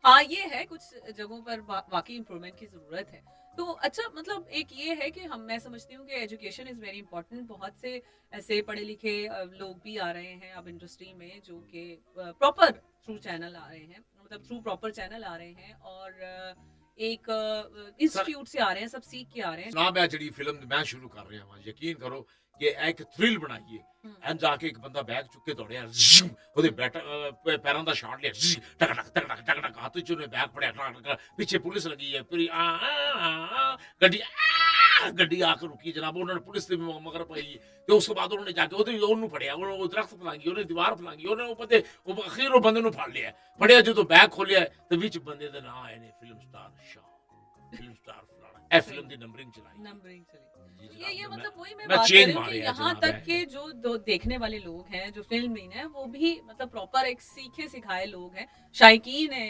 हाँ, ये है कुछ जगहों पर वाकई इम्प्रूवमेंट की जरूरत है। तो अच्छा, मतलब एक ये है कि मैं समझती हूँ कि एजुकेशन इज वेरी इंपॉर्टेंट। बहुत से ऐसे पढ़े लिखे लोग भी आ रहे हैं अब इंडस्ट्री में जो कि प्रॉपर थ्रू चैनल आ रहे हैं, मतलब थ्रू प्रॉपर चैनल आ रहे हैं और एक इंस्टीट्यूट से आ रहे हैं, सब सीख के आ रहे हैं। ਜਨਾਬ ਇਹ ਜਿਹੜੀ ਫਿਲਮ ਮੈਂ ਸ਼ੁਰੂ ਕਰ ਰਿਹਾ ਹਾਂ ਯਕੀਨ ਕਰੋ ਕਿ ਇਹ ਇੱਕ ਥ੍ਰਿਲ ਬਣਾਈਏ ਐਂ ਜਾ ਕੇ ਇੱਕ ਬੰਦਾ ਬੈਗ ਚੁੱਕ ਕੇ ਦੌੜਿਆ ਉਹਦੇ ਪੈਰਾਂ ਦਾ ਸ਼ਾਟ ਲਿਆ ਟਕ ਟਕ ਟਕ ਟਕ ਟਕ ਟਕ ਹੱਥ ਚ ਉਹਨੇ ਬੈਗ ਫੜਿਆ ਟਕ ਟਕ ਪਿੱਛੇ ਪੁਲਿਸ ਲੱਗੀ ਹੈ ਫਿਰ ਗੱਡੀ ਆ ਕੇ ਰੁਕੀ ਜਨਾਬ ਉਹਨਾਂ ਨੇ ਪੁਲਿਸ ਦੇ ਮਗਰ ਪਈ ਤੇ ਉਸ ਤੋਂ ਬਾਅਦ ਉਹਨਾਂ ਨੇ ਜਾ ਕੇ ਉਹਨੂੰ ਫੜਿਆ ਉਹ ਦਰਖਤ ਫਲਾਂਗੀ ਉਹਨੇ ਦੀਵਾਰ ਫਲਾਂਗੀ ਉਹਨੇ ਉਹ ਅਖੀਰ ਉਹ ਬੰਦੇ ਨੂੰ ਫੜ ਲਿਆ ਫੜਿਆ ਜਦੋਂ ਬੈਗ ਖੋਲਿਆ ਤੇ ਵਿੱਚ ਬੰਦੇ ਦਾ ਨਾਂ ਆਏ ਨੇ ਫਿਲਮ ਸਟਾਰ ਸ਼ਾਹ ਫਿਲਮ ਸਟਾਰ ਫਲਾਣਾ ਇਹ ਫਿਲਮ ਦੀ ਨੰਬਰਿੰਗ ਚਲਾਈ नंबरिंग चली। जी ये जनाब, मतलब वही मैं मैं बात चेन कर रही हूँ मारे कि हैं यहाँ जनाब, तक है। के जो दो देखने वाले लोग हैं, जो फिल्म मीन है, वो भी मतलब प्रॉपर एक सीखे सिखाए लोग हैं। शायकीन है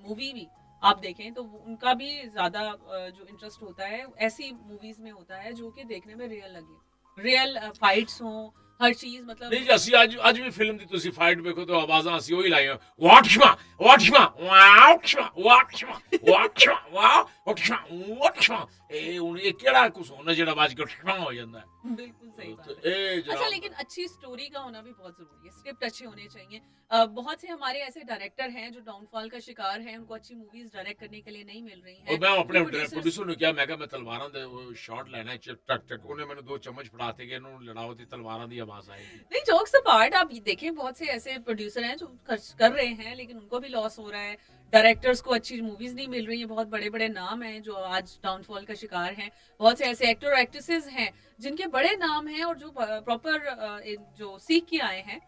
मूवी भी आप देखें तो उनका भी ज्यादा जो इंटरेस्ट होता है ऐसी मूवीज में होता है जो कि देखने में रियल लगे, रियल फाइट्स हों, हर चीज मतलब ਨਹੀਂ ਜੀ ਅਸੀਂ ਅੱਜ ਵੀ ਫਿਲਮ ਦੀ ਤੁਸੀਂ ਫਾਈਟ ਵੇਖੋ ਤਾਂ ਆਵਾਜ਼ਾਂ ਅਸੀਂ ਉਹੀ ਲਾਈਆਂ ਵਾਟਸ਼ਮਾ ਵਾਟਸ਼ਮਾ ਵਾਟਸ਼ਮਾ ਵਾਟਸ਼ਮਾ ਵਾਟਸ਼ਮਾ ਵਾਟਸ਼ਮਾ ਵਾਟਸ਼ਮਾ ਇਹ ਹੁਣ ਇਹ ਕਿਹੜਾ ਕੁਝ ਹੋਣਾ ਜਿਹੜਾ ਬਾਜ ਕੇ ਠਮਾ ਹੋ ਜਾਂਦਾ ਹੈ बिल्कुल सही बात तो है। ਇਹ अच्छा, ਜਨਾਬ लेकिन अच्छी स्टोरी का होना भी बहुत जरूरी है, स्क्रिप्ट अच्छे होने चाहिए। बहुत से हमारे ऐसे डायरेक्टर हैं जो डाउनफॉल का शिकार हैं, उनको अच्छी मूवीज डायरेक्ट करने के लिए नहीं मिल रही हैं। ਉਹ ਮੈਂ ਆਪਣੇ जो producers- ਪ੍ਰੋਡਿਊਸਰ ਨੂੰ ਕਿਹਾ ਮੈਂ ਕਿਹਾ ਮੈਂ ਤਲਵਾਰਾਂ ਦੇ ਸ਼ਾਟ ਲੈਣਾ ਚਿਪ ਟਕ ਟਕ ਉਹਨੇ ਮੈਨੂੰ 2 ਚਮਚ ਫੜਾਤੇ ਕਿ ਇਹਨੂੰ ਲੜਾਓ ਤੇ ਤਲਵਾਰਾਂ ਦੀ ਆਵਾਜ਼ ਆਏਗੀ नहीं, जोक्स अपार्ट, आप ये देखें बहुत से ऐसे प्रोड्यूसर हैं जो खर्च कर रहे हैं लेकिन उनको भी लॉस हो रहा है। डायरेक्टर्स को अच्छी मूवीज नहीं मिल रही हैं, बहुत बड़े बड़े नाम हैं जो आज डाउनफॉल का शिकार हैं। बहुत से ऐसे एक्टर और एक्ट्रेसेस हैं जिनके बड़े नाम हैं और जो प्रॉपर जो सीख के आए हैं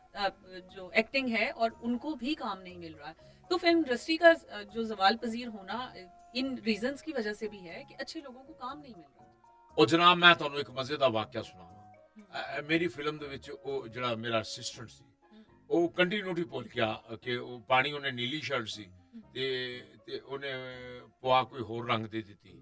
जो एक्टिंग है, और उनको भी काम नहीं मिल रहा है। तो फिल्म इंडस्ट्री का जो जवाल पजीर होना इन रीजंस की वजह से भी है कि अच्छे लोगों को काम नहीं मिल रहा। ਉਹ ਜਨਾਬ ਮੈਂ ਤੁਹਾਨੂੰ ਇੱਕ ਮਜ਼ੇ ਦਾ ਵਾਕਿਆ ਸੁਣਾਵਾਂ ਮੇਰੀ ਫਿਲਮ ਦੇ ਵਿੱਚ ਉਹ ਜਿਹੜਾ ਮੇਰਾ ਅਸਿਸਟੈਂਟ ਸੀ ਉਹ ਕੰਟੀਨਿਊਟੀ ਭੁੱਲ ਗਿਆ ਕਿ ਉਹ ਪਾਣੀ ਉਹਨੇ ਨੀਲੀ ਸ਼ਰਟ ਸੀ ਤੇ ਉਹਨੇ ਪਵਾ ਕੋਈ ਹੋਰ ਰੰਗ ਦੇ ਦਿੱਤੀ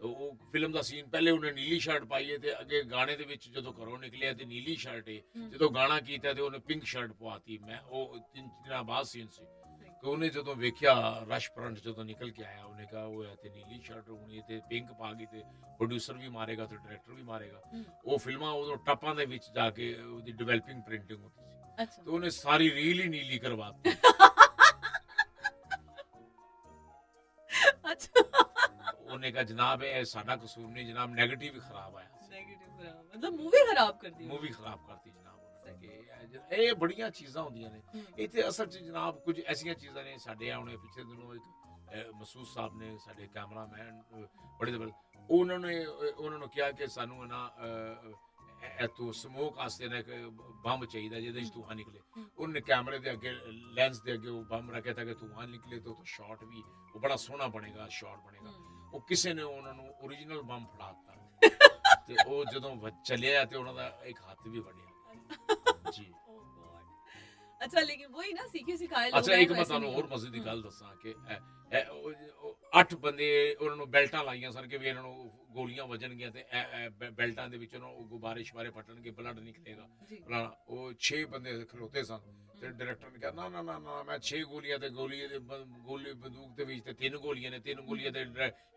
ਉਹ ਫਿਲਮ ਦਾ ਸੀਨ ਪਹਿਲੇ ਉਹਨੇ ਨੀਲੀ ਸ਼ਰਟ ਪਾਈ ਹੈ ਤੇ ਅੱਗੇ ਗਾਣੇ ਦੇ ਵਿੱਚ ਜਦੋਂ ਘਰੋਂ ਨਿਕਲਿਆ ਤੇ ਨੀਲੀ ਸ਼ਰਟ ਹੈ ਜਦੋਂ ਗਾਣਾ ਕੀਤਾ ਤੇ ਉਹਨੇ ਪਿੰਕ ਸ਼ਰਟ ਪਵਾਤੀ ਮੈਂ ਉਹ 3 ਦਿਨਾਂ ਬਾਅਦ ਸੀਨ ਸੀ ਤੇ ਉਹਨੇ ਜਦੋਂ ਵੇਖਿਆ ਰਸ਼ ਫਰੰਟ ਜਦੋਂ ਨਿਕਲ ਕੇ ਆਇਆ ਉਹਨੇ ਕਹਾ ਉਹ ਤੇ ਨੀਲੀ ਸ਼ਰਟ ਹੋਣੀ ਤੇ ਪਿੰਕ ਪਾ ਗਈ ਤੇ ਪ੍ਰੋਡਿਊਸਰ ਵੀ ਮਾਰੇਗਾ ਤੇ ਡਾਇਰੈਕਟਰ ਵੀ ਮਾਰੇਗਾ ਉਹ ਫਿਲਮਾਂ ਉਦੋਂ ਟੱਪਾਂ ਦੇ ਵਿੱਚ ਜਾ ਕੇ ਉਹਦੀ ਡਿਵੈਲਪਿੰਗ ਪ੍ਰਿੰਟਿੰਗ ਹੁੰਦੀ ਸੀ अच्छा, ਤੇ ਉਹਨੇ ਸਾਰੀ ਰੀਲ ਹੀ ਨੀਲੀ ਕਰਵਾਤੀ अच्छा, ਉਹਨੇ ਕਹਾ ਜਨਾਬ ਇਹ ਸਾਡਾ ਕਸੂਰ ਨਹੀਂ ਜਨਾਬ ਨੈਗੇਟਿਵ ਹੀ ਖਰਾਬ ਆਇਆ नेगेटिव खराब, मतलब मूवी खराब कर दी। ਮੂਵੀ ਖਰਾਬ ਕਰਤੀ ਜਨਾਬ ਉਹਨਾਂ ਨੇ ਕਿ ਇਹ ਬੜੀਆਂ ਚੀਜ਼ਾਂ ਹੁੰਦੀਆਂ ਨੇ ਇੱਥੇ ਅਸਲ 'ਚ ਜਨਾਬ ਕੁਝ ਐਸੀਆਂ ਚੀਜ਼ਾਂ ਨੇ ਸਾਡੇ ਆਉਣੇ ਪਿੱਛੇ ਦਿਨੋਂ ਇੱਕ ਮਸੂਦ ਸਾਹਿਬ ਨੇ ਸਾਡੇ ਕੈਮਰਾਮੈਨ ਬੜੇ ਜ਼ਬਰਦਸਤ ਉਹਨਾਂ ਨੂੰ ਕਿਹਾ ਕਿ ਸਾਨੂੰ ਨਾ ਤੂੰ ਸਮੋਕ ਵਾਸਤੇ ਨਾ ਇੱਕ ਬੰਬ ਚਾਹੀਦਾ ਜਿਹਦੇ 'ਚ ਧੂੰਆਂ ਨਿਕਲੇ ਉਹਨੇ ਕੈਮਰੇ ਦੇ ਅੱਗੇ ਲੈਂਸ ਦੇ ਅੱਗੇ ਉਹ ਬੰਬ ਰੱਖਿਆ ਤਾਂ ਕਿ ਧੂੰਆਂ ਨਿਕਲੇ ਤਾਂ ਉਹ ਸ਼ਾਟ ਵੀ ਉਹ ਬੜਾ ਸੋਹਣਾ ਬਣੇਗਾ ਸ਼ਾਟ ਬਣੇਗਾ ਉਹ ਕਿਸੇ ਨੇ ਉਹਨਾਂ ਨੂੰ ਓਰੀਜਨਲ ਬੰਬ ਫੜਾਤਾ ਤੇ ਉਹ ਜਦੋਂ ਚੱਲਿਆ ਤੇ ਉਹਨਾਂ ਦਾ ਇੱਕ ਹੱਥ ਵੀ ਵੜਿਆ ਜੀ Oh God. अच्छा, लेकिन वही ना सीखे सिखाए लोग ਅੱਛਾ हैं, ਇੱਕ ਮੈਂ वैसे ਤੁਹਾਨੂੰ नहीं ਹੋਰ है। ਮਜ਼ੇ ਦੀ ਗੱਲ ਦੱਸਾਂ ਕਿ 8 ਬੰਦੇ ਉਹਨਾਂ ਨੂੰ ਬੈਲਟਾਂ ਲਾਈਆਂ ਸਨ ਕਿ ਵੀ ਇਹਨਾਂ ਨੂੰ ਗੋਲੀਆਂ ਵੱਜਣਗੀਆਂ ਤੇ ਬੈਲਟਾਂ ਦੇ ਵਿੱਚ ਉਹਨਾਂ ਗੁਬਾਰੇ ਸ਼ਬਾਰੇ ਫਟਣਗੇ ਬਲੱਡ ਨਿਕਲੇਗਾ जी। ਫਲਾਣਾ ਉਹ 6 ਬੰਦੇ ਖਲੋਤੇ ਸਨ ਤੇ ਡਾਇਰੈਕਟਰ ਨੇ ਕਿਹਾ ਨਾ ਨਾ ਨਾ ਨਾ ਮੈਂ 6 ਗੋਲੀਆਂ ਤੇ ਗੋਲੀ ਦੇ ਗੋਲੀ ਬੰਦੂਕ ਦੇ ਵਿੱਚ ਤੇ 3 ਗੋਲੀਆਂ ਨੇ 3 ਗੋਲੀਆਂ ਤੇ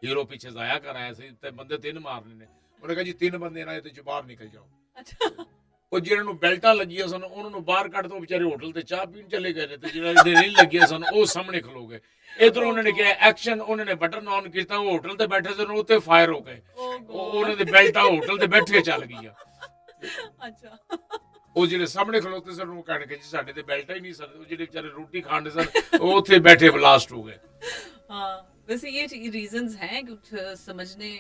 ਹੀਰੋ ਪਿੱਛੇ ਜ਼ਾਇਆ ਕਰ ਆਇਆ ਸੀ ਤੇ ਬੰਦੇ 3 ਮਾਰਨੇ ਨੇ ਉਹਨੇ ਕਿਹਾ ਜੀ 3 ਬੰਦੇ ਇਹਨਾਂ ਦੇ ਚ ਬਾਹਰ ਨਿਕਲ ਜਾਓ अच्छा, ਉਹ ਜਿਹਨਾਂ ਨੂੰ ਬੈਲਟਾਂ ਲੱਗੀਆਂ ਸਨ ਉਹਨਾਂ ਨੂੰ ਬਾਹਰ ਕੱਢ ਦੋ ਵਿਚਾਰੇ ਹੋਟਲ ਤੇ ਚਾਹ ਪੀਣ ਚਲੇ ਗਏ ਨੇ ਤੇ ਜਿਹੜਾ ਦੇ ਨਹੀਂ ਲੱਗੀਆਂ ਸਨ ਉਹ ਸਾਹਮਣੇ ਖਲੋ ਗਏ ਇਧਰ ਉਹਨਾਂ ਨੇ ਕਿਹਾ ਐਕਸ਼ਨ ਉਹਨਾਂ ਨੇ ਬਟਨ ਆਨ ਕੀਤਾ ਉਹ ਹੋਟਲ ਤੇ ਬੈਠੇ ਸਨ ਉੱਤੇ ਫਾਇਰ ਹੋ ਗਏ Oh God. ਉਹਨਾਂ ਦੇ ਬੈਲਟਾਂ ਹੋਟਲ ਤੇ ਬੈਠੇ ਚੱਲ ਗਈਆਂ अच्छा, ਉਹ ਜਿਹੜੇ ਸਾਹਮਣੇ ਖਲੋਤੇ ਸਨ ਉਹ ਕਹਿਣਗੇ ਜੀ ਸਾਡੇ ਤੇ ਬੈਲਟਾਂ ਹੀ ਨਹੀਂ ਸਨ, ਉਹ ਜਿਹੜੇ ਵਿਚਾਰੇ ਰੋਟੀ ਖਾਣ ਦੇ ਸਨ ਉਹ ਉੱਥੇ ਬੈਠੇ ਬਲਾਸਟ हो गए। हाँ, वैसे ये रीजंस हैं, कुछ समझने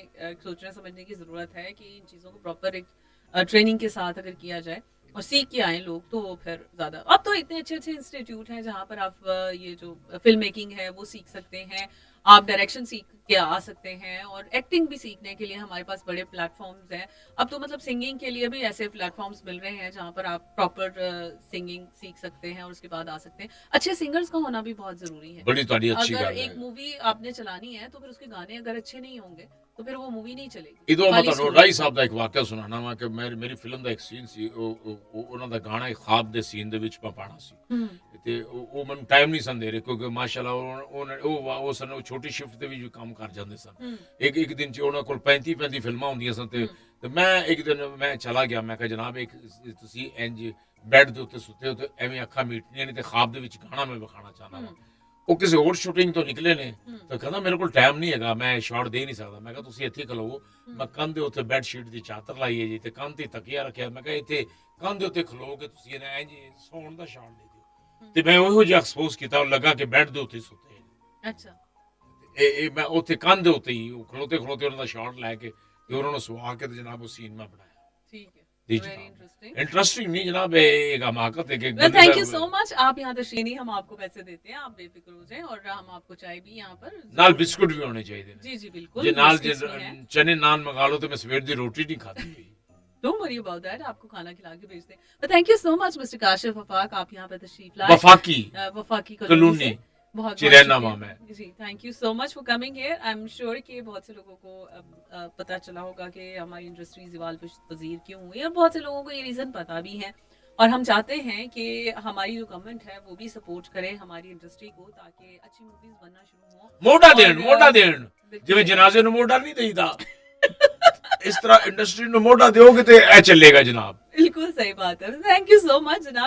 सोचने समझने की ज़रूरत है कि इन चीज़ों को प्रॉपर एक ट्रेनिंग के साथ अगर किया जाए और सीख के आए लोग तो वो फिर ज़्यादा। अब तो इतने अच्छे अच्छे इंस्टीट्यूट हैं जहाँ पर आप ये जो फिल्म मेकिंग है वो सीख सकते हैं, आप डायरेक्शन सीख के आ सकते हैं और एक्टिंग भी सीखने के लिए हमारे पास बड़े प्लेटफॉर्म्स हैं। अब तो मतलब सिंगिंग के लिए भी ऐसे प्लेटफॉर्म्स मिल रहे हैं जहाँ पर आप प्रॉपर सिंगिंग सीख सकते हैं और उसके बाद आ सकते हैं। अच्छे सिंगर्स का होना भी बहुत ज़रूरी है। बड़ी ਤੁਹਾਡੀ अच्छी अगर गल है। एक मूवी आपने चलानी है तो फिर उसके गाने अगर अच्छे नहीं होंगे तो फिर वो मूवी नहीं चलेगी। ਇਦੋਂ ਮੈਂ खाली ਤੁਹਾਨੂੰ सुनना। ਰਾਈ ਸਾਹਿਬ ਦਾ ਇੱਕ ਵਾਕਿਆ ਸੁਣਾਉਣਾ ਵਾ ਕਿ ਮੇਰੀ ਫਿਲਮ ਦਾ ਇੱਕ ਸੀਨ ਸੀ, ਉਹਨਾਂ ਦਾ ਗਾਣਾ ਇੱਕ ਖਾਬ ਦੇ ਸੀਨ ਦੇ ਵਿੱਚ ਮੈਂ ਪਾਣਾ ਸੀ हम्म, ਤੇ ਉਹ ਮੈਨੂੰ ਟਾਈਮ ਨਹੀਂ ਸਨ ਦੇ ਰਹੇ ਕਿਉਂਕਿ ਮਾਸ਼ਾਅੱਲਾ ਉਹ ਸਨ ਉਹ ਛੋਟੀ ਸ਼ਿਫਟ ਤੇ ਵੀ ਕੰਮ ਕਰ ਜਾਂਦੇ ਸਨ। हम्म, ਇੱਕ ਦਿਨ ਚ ਉਹਨਾਂ ਕੋਲ 35 ਫਿਲਮਾਂ ਹੁੰਦੀਆਂ ਸਨ ਤੇ ਮੈਂ ਇੱਕ ਦਿਨ ਮੈਂ ਚਲਾ ਗਿਆ, ਮੈਂ ਕਿਹਾ ਜਨਾਬ ਇੱਕ ਤੁਸੀਂ ਇੰਜ ਬੈੱਡ ਦੇ ਉੱਤੇ ਸੁੱਤੇ ਹੋ ਤੇ ਐਵੇਂ ਅੱਖਾਂ ਮੀਟਣੀਆਂ ਨਹੀਂ ਤੇ ਖਾਬ ਦੇ ਵਿੱਚ ਗਾਣਾ ਮੈਂ ਵਿਖਾਣਾ ਚਾਹੁੰਦਾ ਹਾਂ। ਉਹ ਕਿਸੇ ਹੋਰ ਸ਼ੂਟਿੰਗ ਤੋਂ ਨਿਕਲੇ ਨੇ ਤਾਂ ਕਹਿੰਦਾ ਮੇਰੇ ਕੋਲ ਟਾਈਮ ਨਹੀਂ ਹੈਗਾ, ਮੈਂ ਸ਼ਾਟ ਦੇ ਨਹੀਂ ਸਕਦਾ। ਮੈਂ ਕਿਹਾ ਤੁਸੀਂ ਇੱਥੇ ਖਲੋਵੋ, ਮੈਂ ਕੰਧ ਦੇ ਉੱਤੇ ਬੈੱਡ ਸ਼ੀਟ ਦੀ ਚਾਦਰ ਲਾਈ ਹੈ ਜੀ ਤੇ ਕੰਧ ਤੇ ਤਕੀਆ ਰੱਖਿਆ, ਮੈਂ ਕਿਹਾ ਇੱਥੇ ਕੰਧ ਦੇ ਉੱਤੇ ਖਲੋ ਕੇ ਤੁਸੀਂ ਇਹਨਾਂ ਇੰਜ ਸੌਣ ਦਾ ਸ਼ਾਟ ਲੈ ਦਿਓ ਤੇ ਮੈਂ ਉਹੋ ਜਿਹਾ ਐਕਸਪੋਜ਼ ਕੀਤਾ, ਉਹ ਲੱਗਾ ਕਿ ਬੈੱਡ ਦੇ ਉੱਤੇ ਸੁੱਤੇ ਨੇ। अच्छा, ਇਹ ਮੈਂ ਉੱਥੇ ਕੰਧ ਦੇ ਉੱਤੇ ਹੀ ਉਹ ਖਲੋਤੇ ਉਹਨਾਂ ਦਾ ਸ਼ਾਟ ਲੈ ਕੇ ਤੇ ਉਹਨਾਂ ਨੂੰ ਸੁਆ ਕੇ ਤੇ ਜਨਾਬ ਉਹ ਸੀਨ ਮੈਂ ਬਣਾਇਆ। ठीक है, जी वेरी जनाब। इंटरेस्टिंग। इंटरेस्टिंग नहीं जनाब, एक हमाकत है कि well thank you so much, आप यहाँ तशरीफ नहीं, हम आपको पैसे देते हैं, आप बेफिक्र हो जाएं और हम आपको चाय भी यहाँ पर नाल बिस्कुट भी होने चाहिए ने। जी जी बिल्कुल, जे नाल जे बिस्किट्स भी हैं। चने नान मंगा लो तो मैं सवेर दी रोटी नहीं खाती हुई। डोंट वरी अबाउट दैट, आपको खाना खिला के भेजते हैं। But thank you so much mister Kashif Wafaq, आप यहाँ पे तशरीफ लाए। वफाकी वफाकी कॉलोनी से बहुत चिरैना में। जी thank you so much for coming here. I am sure कि बहुत से लोगों को पता चला होगा कि हमारी इंडस्ट्री ज़वाल पज़ीर क्यों हुई, और बहुत से लोगों को ये रीज़न पता भी है और हम चाहते हैं कि हमारी जो गवर्नमेंट है वो भी सपोर्ट करे हमारी इंडस्ट्री को ताकि अच्छी मूवीज बनना शुरू हो। मोटा देन और, मोटा देन बिल्कुल। जिवें जनाजे नु मोटा नहीं देईदा इस तरह इंडस्ट्री नु मोटा दोगे ते ए चलेगा जनाब। बिल्कुल सही बात है, थैंक यू सो मच जनाब।